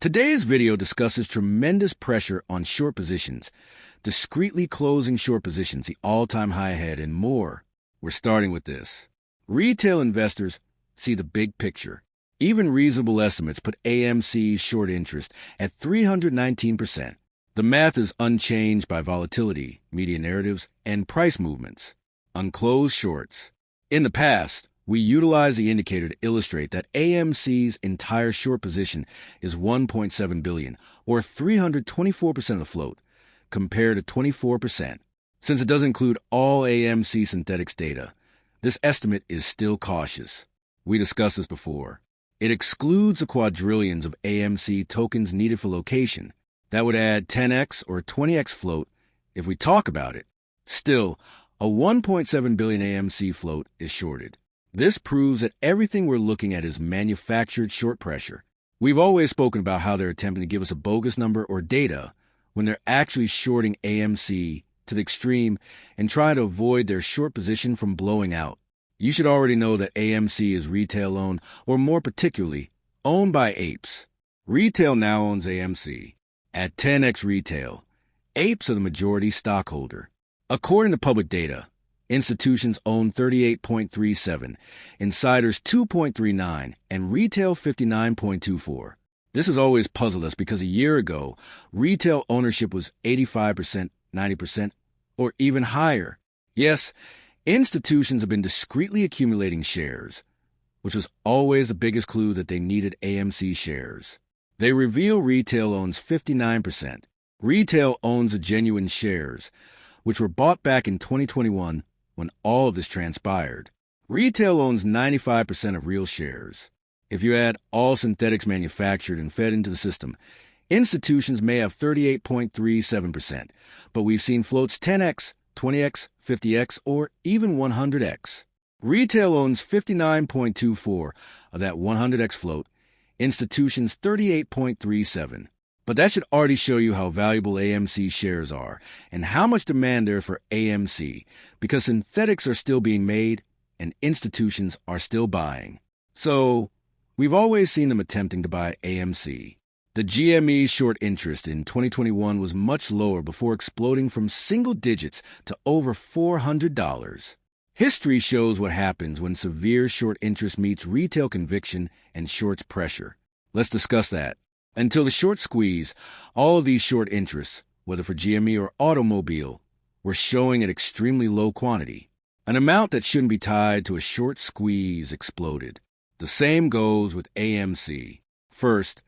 Today's video discusses tremendous pressure on short positions, discreetly closing short positions, the all-time high ahead, and more. We're starting with this. Retail investors see the big picture. Even reasonable estimates put AMC's short interest at 319%. The math is unchanged by volatility, media narratives, and price movements. Unclosed shorts. In the past, we utilized the indicator to illustrate that AMC's entire short position is $1.7 billion, or 324% of the float, compared to 24%. Since it does include all AMC synthetics data, this estimate is still cautious. We discussed this before. It excludes the quadrillions of AMC tokens needed for location. That would add 10x or 20x float if we talk about it. Still, a $1.7 billion AMC float is shorted. This proves that everything we're looking at is manufactured short pressure. We've always spoken about how they're attempting to give us a bogus number or data when they're actually shorting AMC to the extreme and trying to avoid their short position from blowing out. You should already know that AMC is retail-owned, or more particularly, owned by apes. Retail now owns AMC. At 10x retail, apes are the majority stockholder. According to public data, institutions own 38.37, insiders 2.39, and retail 59.24. This has always puzzled us because a year ago, retail ownership was 85%, 90%, or even higher. Yes, institutions have been discreetly accumulating shares, which was always the biggest clue that they needed AMC shares. They reveal retail owns 59%. Retail owns the genuine shares, which were bought back in 2021 when all of this transpired. Retail owns 95% of real shares. If you add all synthetics manufactured and fed into the system, institutions may have 38.37%, but we've seen floats 10x, 20x, 50x, or even 100x. Retail owns 59.24 of that 100x float, institutions 38.37. But that should already show you how valuable AMC shares are and how much demand there is for AMC, because synthetics are still being made and institutions are still buying. So, we've always seen them attempting to buy AMC. The GME's short interest in 2021 was much lower before exploding from single digits to over $400. History shows what happens when severe short interest meets retail conviction and shorts pressure. Let's discuss that. Until the short squeeze, all of these short interests, whether for GME or automobile, were showing at extremely low quantity. An amount that shouldn't be tied to a short squeeze exploded. The same goes with AMC. First,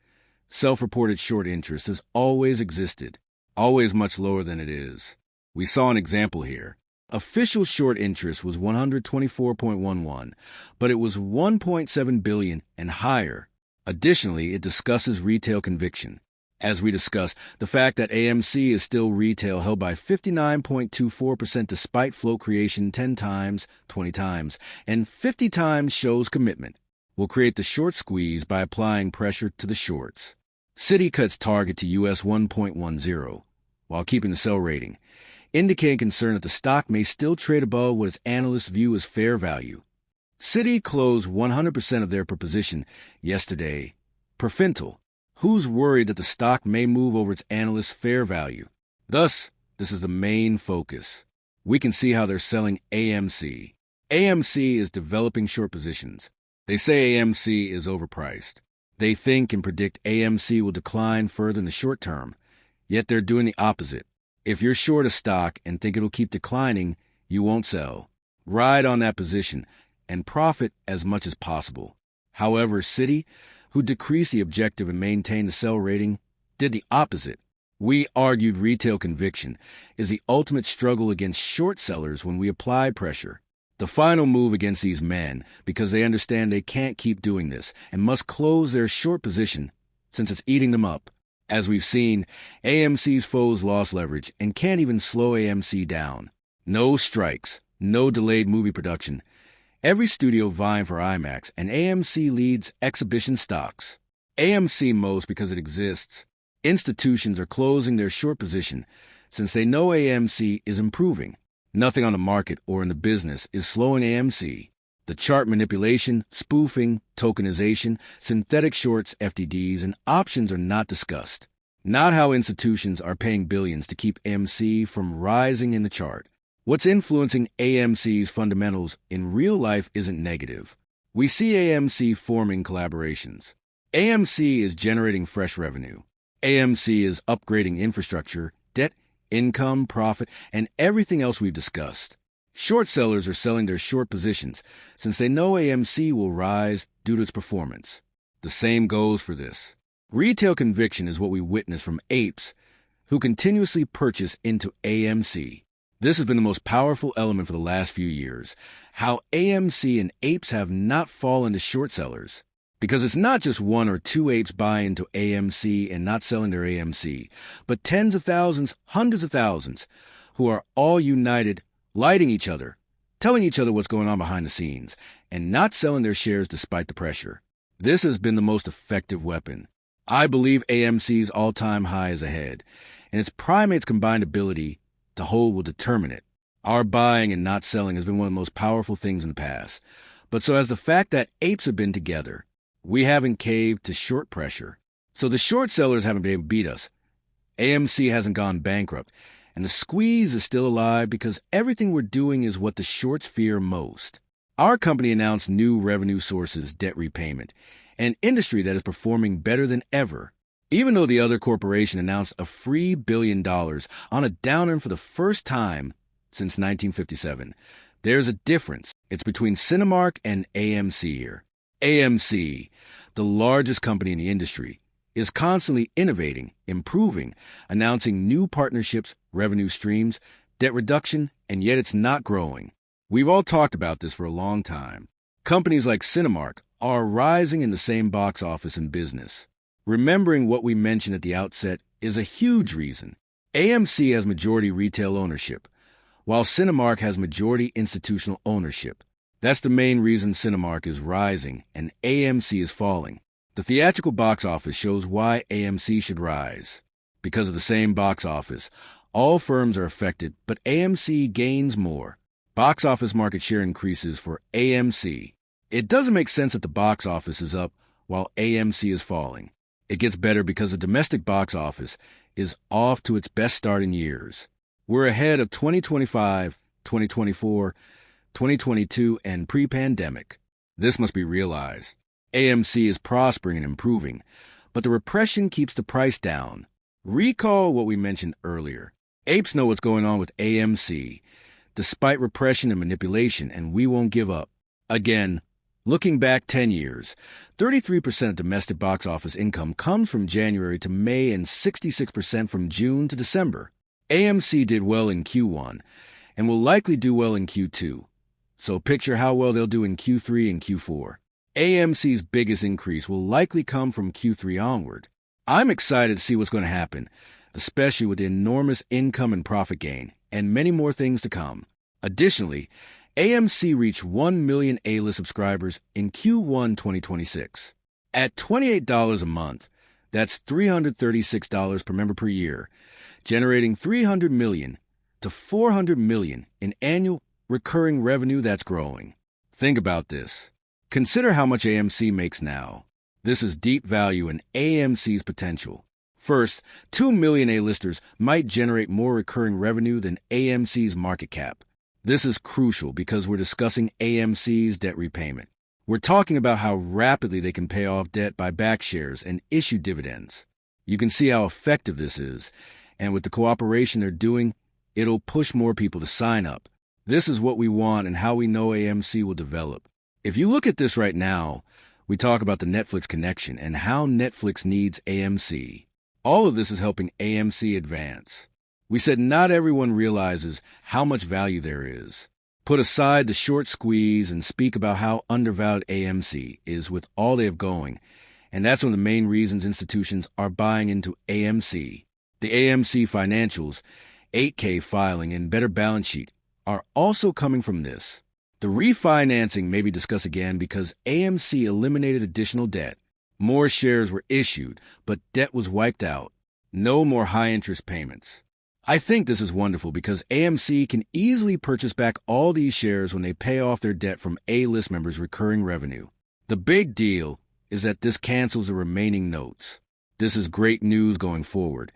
self-reported short interest has always existed, always much lower than it is. We saw an example here. Official short interest was 124.11, but it was 1.7 billion and higher. Additionally, it discusses retail conviction. As we discussed, the fact that AMC is still retail held by 59.24% despite float creation 10 times, 20 times, and 50 times shows commitment, will create the short squeeze by applying pressure to the shorts. Citi cuts target to US 1.10, while keeping the sell rating, indicating concern that the stock may still trade above what its analysts view as fair value. Citi closed 100% of their position yesterday. Perfintal, who's worried that the stock may move over its analysts' fair value. Thus, this is the main focus. We can see how they're selling AMC. AMC is developing short positions. They say AMC is overpriced. They think and predict AMC will decline further in the short term, yet they're doing the opposite. If you're short a stock and think it'll keep declining, you won't sell. Ride on that position and profit as much as possible. However, Citi, who decreased the objective and maintained the sell rating, did the opposite. We argued retail conviction is the ultimate struggle against short sellers when we apply pressure. The final move against these men, because they understand they can't keep doing this and must close their short position since it's eating them up. As we've seen, AMC's foes lost leverage and can't even slow AMC down. No strikes, no delayed movie production. Every studio vying for IMAX, and AMC leads exhibition stocks. AMC most because it exists. Institutions are closing their short position since they know AMC is improving. Nothing on the market or in the business is slowing AMC. The chart manipulation, spoofing, tokenization, synthetic shorts, FTDs, and options are not discussed. Not how institutions are paying billions to keep AMC from rising in the chart. What's influencing AMC's fundamentals in real life isn't negative. We see AMC forming collaborations. AMC is generating fresh revenue. AMC is upgrading infrastructure, debt, income, profit, and everything else we've discussed. Short sellers are selling their short positions since they know AMC will rise due to its performance. The same goes for this. Retail conviction is what we witness from apes who continuously purchase into AMC. This has been the most powerful element for the last few years, how AMC and apes have not fallen to short sellers. Because it's not just one or two apes buying into AMC and not selling their AMC, but tens of thousands, hundreds of thousands, who are all united, lighting each other, telling each other what's going on behind the scenes, and not selling their shares despite the pressure. This has been the most effective weapon. I believe AMC's all-time high is ahead, and its primate's combined ability to hold will determine it. Our buying and not selling has been one of the most powerful things in the past, but so has the fact that apes have been together. We haven't caved to short pressure, so the short sellers haven't been able to beat us. AMC hasn't gone bankrupt, and the squeeze is still alive because everything we're doing is what the shorts fear most. Our company announced new revenue sources, debt repayment, an industry that is performing better than ever. Even though the other corporation announced a free $1 billion on a downer for the first time since 1957, there's a difference. It's between Cinemark and AMC here. AMC, the largest company in the industry, is constantly innovating, improving, announcing new partnerships, revenue streams, debt reduction, and yet it's not growing. We've all talked about this for a long time. Companies like Cinemark are rising in the same box office and business. Remembering what we mentioned at the outset is a huge reason. AMC has majority retail ownership, while Cinemark has majority institutional ownership. That's the main reason Cinemark is rising and AMC is falling. The theatrical box office shows why AMC should rise. Because of the same box office, all firms are affected, but AMC gains more. Box office market share increases for AMC. It doesn't make sense that the box office is up while AMC is falling. It gets better because the domestic box office is off to its best start in years. We're ahead of 2025, 2024, 2022, and pre-pandemic. This must be realized. AMC is prospering and improving, but the repression keeps the price down. Recall what we mentioned earlier. Apes know what's going on with AMC, despite repression and manipulation, and we won't give up. Again, looking back 10 years, 33% of domestic box office income comes from January to May and 66% from June to December. AMC did well in Q1 and will likely do well in Q2. So picture how well they'll do in Q3 and Q4. AMC's biggest increase will likely come from Q3 onward. I'm excited to see what's going to happen, especially with the enormous income and profit gain, and many more things to come. Additionally, AMC reached 1 million A-list subscribers in Q1 2026. At $28 a month, that's $336 per member per year, generating $300 million to $400 million in annual recurring revenue that's growing. Think about this. Consider how much AMC makes now. This is deep value in AMC's potential. First, 2 million A-listers might generate more recurring revenue than AMC's market cap. This is crucial because we're discussing AMC's debt repayment. We're talking about how rapidly they can pay off debt, buy back shares, and issue dividends. You can see how effective this is, and with the cooperation they're doing, it'll push more people to sign up. This is what we want and how we know AMC will develop. If you look at this right now, we talk about the Netflix connection and how Netflix needs AMC. All of this is helping AMC advance. We said not everyone realizes how much value there is. Put aside the short squeeze and speak about how undervalued AMC is with all they have going, and that's one of the main reasons institutions are buying into AMC. The AMC financials, 8K filing, and better balance sheet are also coming from this. The refinancing may be discussed again because AMC eliminated additional debt. More shares were issued, but debt was wiped out. No more high-interest payments. I think this is wonderful because AMC can easily purchase back all these shares when they pay off their debt from A-list members' recurring revenue. The big deal is that this cancels the remaining notes. This is great news going forward,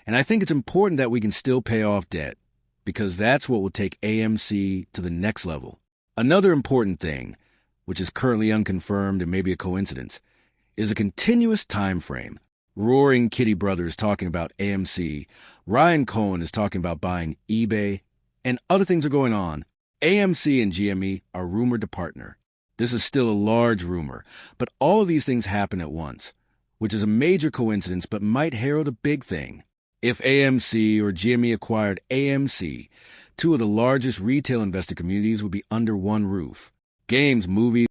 and I think it's important that we can still pay off debt because that's what will take AMC to the next level. Another important thing, which is currently unconfirmed and maybe a coincidence, is a continuous time frame. Roaring Kitty Brothers talking about AMC, Ryan Cohen is talking about buying eBay, and other things are going on. AMC and GME are rumored to partner. This is still a large rumor, but all of these things happen at once, which is a major coincidence but might herald a big thing. If AMC or GME acquired AMC, two of the largest retail investor communities would be under one roof. Games, movies,